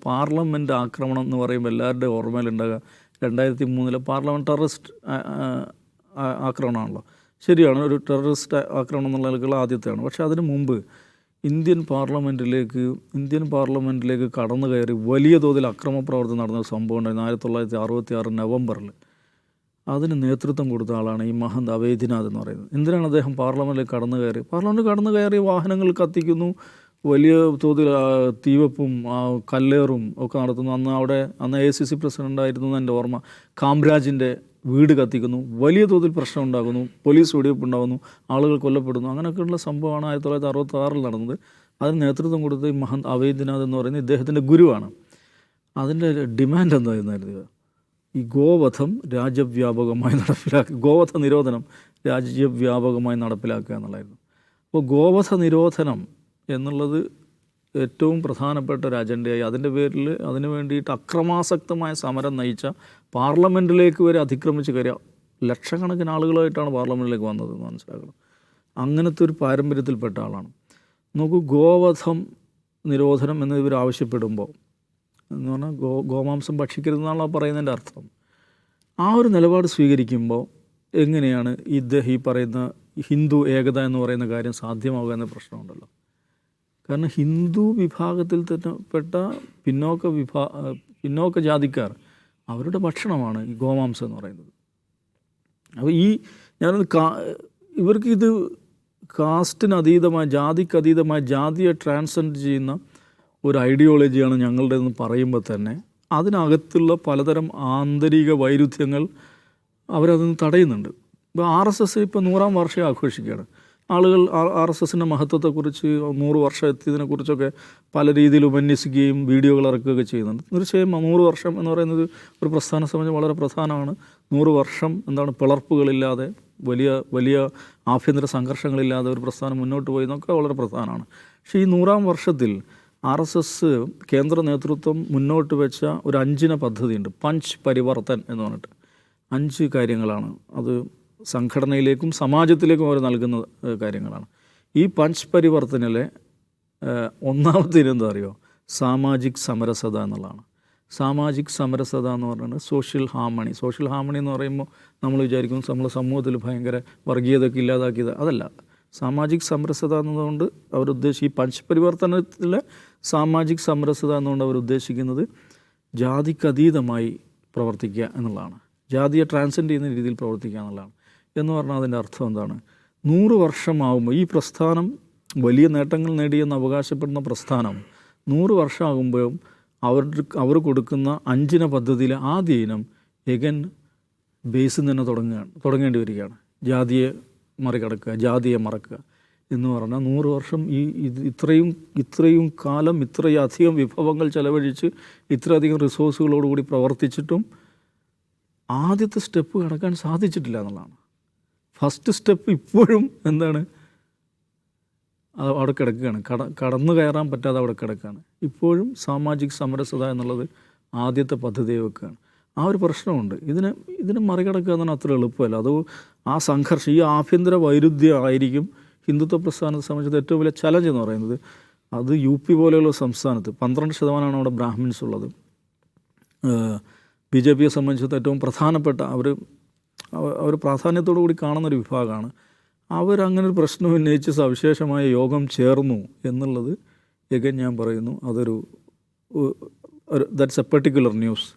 Parliament ആക്രമണം എന്ന് പറയുമ്പോൾ എല്ലാവരുടെ ഓർമ്മയിലുണ്ടാകുക 2003 പാർലമെൻറ്റ് ടെററിസ്റ്റ് ആക്രമണമാണല്ലോ. ശരിയാണ്, ഒരു ടെററിസ്റ്റ് ആക്രമണം എന്നുള്ള നിലക്കുള്ള ആദ്യത്തെയാണ്. പക്ഷേ അതിന് മുമ്പ് ഇന്ത്യൻ പാർലമെൻറ്റിലേക്ക് കടന്നു കയറി വലിയ തോതിൽ അക്രമ പ്രവർത്തനം നടന്ന സംഭവം ഉണ്ടായിരുന്നു 1966 നവംബറിൽ. അതിന് നേതൃത്വം കൊടുത്ത ആളാണ് ഈ മഹന്ത് അവൈദ്യനാഥ് എന്ന് പറയുന്നത്. എന്തിനാണ് അദ്ദേഹം പാർലമെൻറ്റിൽ കടന്നു കയറി വാഹനങ്ങൾ കത്തിക്കുന്നു, വലിയ തോതിൽ തീവെപ്പും കല്ലേറും ഒക്കെ നടത്തുന്നു. അന്ന് AICC പ്രസിഡൻ്റായിരുന്നു എൻ്റെ ഓർമ്മ, കാംരാജിൻ്റെ വീട് കത്തിക്കുന്നു, വലിയ തോതിൽ പ്രശ്നം ഉണ്ടാകുന്നു, പോലീസ് വെടിവെപ്പ് ഉണ്ടാകുന്നു, ആളുകൾ കൊല്ലപ്പെടുന്നു. അങ്ങനെയൊക്കെയുള്ള സംഭവമാണ് 1966 നടന്നത്. അതിന് നേതൃത്വം കൊടുത്ത ഈ മഹന്ത് അവൈദ്യനാഥ് എന്ന് പറയുന്നത് ഇദ്ദേഹത്തിൻ്റെ ഗുരുവാണ്. അതിൻ്റെ ഡിമാൻഡ് എന്തായിരുന്നായിരുന്നു? ഈ ഗോവധം രാജ്യവ്യാപകമായി ഗോവധ നിരോധനം രാജ്യവ്യാപകമായി നടപ്പിലാക്കുക എന്നുള്ളായിരുന്നു. അപ്പോൾ ഗോവധ നിരോധനം എന്നുള്ളത് ഏറ്റവും പ്രധാനപ്പെട്ട ഒരു അജണ്ടയായി. അതിൻ്റെ പേരിൽ അതിനു വേണ്ടിയിട്ട് അക്രമാസക്തമായ സമരം നയിച്ച, പാർലമെൻറ്റിലേക്ക് വരെ അതിക്രമിച്ച് കയറിയ ലക്ഷക്കണക്കിന് ആളുകളായിട്ടാണ് പാർലമെൻറ്റിലേക്ക് വന്നതെന്ന് മനസ്സിലാക്കണം. അങ്ങനത്തെ ഒരു പാരമ്പര്യത്തിൽപ്പെട്ട ആളാണ്. നോക്കൂ, ഗോവധം നിരോധനം എന്ന് ഇവർ ആവശ്യപ്പെടുമ്പോൾ എന്ന് പറഞ്ഞാൽ ഗോമാംസം ഭക്ഷിക്കരുതെന്നാണല്ലോ പറയുന്നതിൻ്റെ അർത്ഥം. ആ ഒരു നിലപാട് സ്വീകരിക്കുമ്പോൾ എങ്ങനെയാണ് ഈ പറയുന്ന ഹിന്ദു ഏകത എന്ന് പറയുന്ന കാര്യം സാധ്യമാവുക എന്ന പ്രശ്നമുണ്ടല്ലോ. കാരണം ഹിന്ദു വിഭാഗത്തിൽ തന്നെ പെട്ട പിന്നോക്ക ജാതിക്കാർ, അവരുടെ ഭക്ഷണമാണ് ഈ ഗോമാംസം എന്ന് പറയുന്നത്. അപ്പോൾ ഇവർക്കിത് കാസ്റ്റിനതീതമായ, ജാതിക്കതീതമായ, ജാതിയെ ട്രാൻസെൻഡ് ചെയ്യുന്ന ഒരു ഐഡിയോളജിയാണ് ഞങ്ങളുടേതെന്ന് പറയുമ്പോൾ തന്നെ അതിനകത്തുള്ള പലതരം ആന്തരിക വൈരുദ്ധ്യങ്ങൾ അവരതിന് തടയുന്നുണ്ട്. ഇപ്പോൾ RSS ഇപ്പോൾ 100ാം വാർഷികം ആഘോഷിക്കുകയാണ്. ആളുകൾ RSSൻ്റെ മഹത്വത്തെക്കുറിച്ച് 100 വർഷം എത്തിയതിനെക്കുറിച്ചൊക്കെ പല രീതിയിൽ ഉപന്യസിക്കുകയും വീഡിയോകൾ ഇറക്കുകയൊക്കെ ചെയ്യുന്നുണ്ട്. തീർച്ചയായും 100 വർഷം എന്ന് പറയുന്നത് ഒരു പ്രസ്ഥാനം സംബന്ധിച്ച് വളരെ പ്രധാനമാണ്. 100 വർഷം പിളർപ്പുകളില്ലാതെ, വലിയ ആഭ്യന്തര സംഘർഷങ്ങളില്ലാതെ ഒരു പ്രസ്ഥാനം മുന്നോട്ട് പോയി എന്നൊക്കെ വളരെ പ്രധാനമാണ്. പക്ഷേ ഈ 100ാം വർഷത്തിൽ RSS കേന്ദ്ര നേതൃത്വം മുന്നോട്ട് വെച്ച ഒരു 5 പദ്ധതിയുണ്ട്. പഞ്ച് പരിവർത്തൻ എന്ന് പറഞ്ഞിട്ട് 5 കാര്യങ്ങളാണ്. അത് സംഘടനയിലേക്കും സമാജത്തിലേക്കും അവർ നൽകുന്ന കാര്യങ്ങളാണ്. ഈ പഞ്ച് പരിവർത്തനിലെ ഒന്നാമത്തെ എന്താ അറിയോ? സാമാജിക് സമരസത എന്നുള്ളതാണ്. സാമാജിക് സമരസത എന്ന് പറയുന്നത് സോഷ്യൽ ഹാർമണി എന്ന് പറയുമ്പോൾ നമ്മൾ വിചാരിക്കും നമ്മളെ സമൂഹത്തിൽ ഭയങ്കര വർഗീയതയൊക്കെ ഇല്ലാതാക്കിയത്. അതല്ല. സാമാജിക് സമരസത എന്നതുകൊണ്ട് ഈ പഞ്ച് പരിവർത്തനത്തിലെ സാമാജിക് സമരസത എന്നുകൊണ്ട് അവരുദ്ദേശിക്കുന്നത് ജാതിക്കതീതമായി പ്രവർത്തിക്കുക എന്നുള്ളതാണ്. ജാതിയെ ട്രാൻസെൻഡ് ചെയ്യുന്ന രീതിയിൽ പ്രവർത്തിക്കുക എന്നുള്ളതാണ്. എന്ന് പറഞ്ഞാൽ അതിൻ്റെ അർത്ഥം എന്താണ്? 100 വർഷമാകുമ്പോൾ ഈ പ്രസ്ഥാനം വലിയ നേട്ടങ്ങൾ നേടിയെന്ന് അവകാശപ്പെടുന്ന പ്രസ്ഥാനം 100 വർഷമാകുമ്പോഴും അവർ കൊടുക്കുന്ന 5 പദ്ധതിയിലെ ആദ്യ ഇനം എഗൻ ബേസിൽ തന്നെ തുടങ്ങേണ്ടി വരികയാണ്. ജാതിയെ മറികടക്കുക, ജാതിയെ മറക്കുക എന്ന് പറഞ്ഞാൽ 100 വർഷം ഇത്രയും കാലം ഇത്രയധികം വിഭവങ്ങൾ ചെലവഴിച്ച് ഇത്രയധികം റിസോഴ്സുകളോടുകൂടി പ്രവർത്തിച്ചിട്ടും ആദ്യത്തെ സ്റ്റെപ്പ് കടക്കാൻ സാധിച്ചിട്ടില്ല എന്നുള്ളതാണ്. ഫസ്റ്റ് സ്റ്റെപ്പ് ഇപ്പോഴും എന്താണ്? അവിടെ കിടക്കുകയാണ്, കടന്നു കയറാൻ പറ്റാതെ അവിടെ കിടക്കുകയാണ്. ഇപ്പോഴും സാമാജിക് സമരസത എന്നുള്ളത് ആദ്യത്തെ പദ്ധതിയെ വെക്കുകയാണ്. ആ ഒരു പ്രശ്നമുണ്ട്. ഇതിനെ മറികടക്കുക എന്ന് പറഞ്ഞാൽ അത്ര എളുപ്പമല്ല. അത് ആ സംഘർഷം, ഈ ആഭ്യന്തര വൈരുദ്ധ്യമായിരിക്കും ഹിന്ദുത്വ പ്രസ്ഥാനത്തെ സംബന്ധിച്ച് ഏറ്റവും വലിയ ചലഞ്ച് എന്ന് പറയുന്നത്. അത് UP പോലെയുള്ള സംസ്ഥാനത്ത് 12% അവിടെ ബ്രാഹ്മിൻസ് ഉള്ളത്. BJPയെ സംബന്ധിച്ച് ഏറ്റവും പ്രധാനപ്പെട്ട അവർ പ്രാധാന്യത്തോടു കൂടി കാണുന്നൊരു വിഭാഗമാണ്. അവരങ്ങനെ ഒരു പ്രശ്നം ഉന്നയിച്ച് സവിശേഷമായ യോഗം ചേർന്നു എന്നുള്ളത് ഞാൻ പറയുന്നു അതൊരു ദാറ്റ്സ് എ പെർട്ടിക്കുലർ ന്യൂസ്.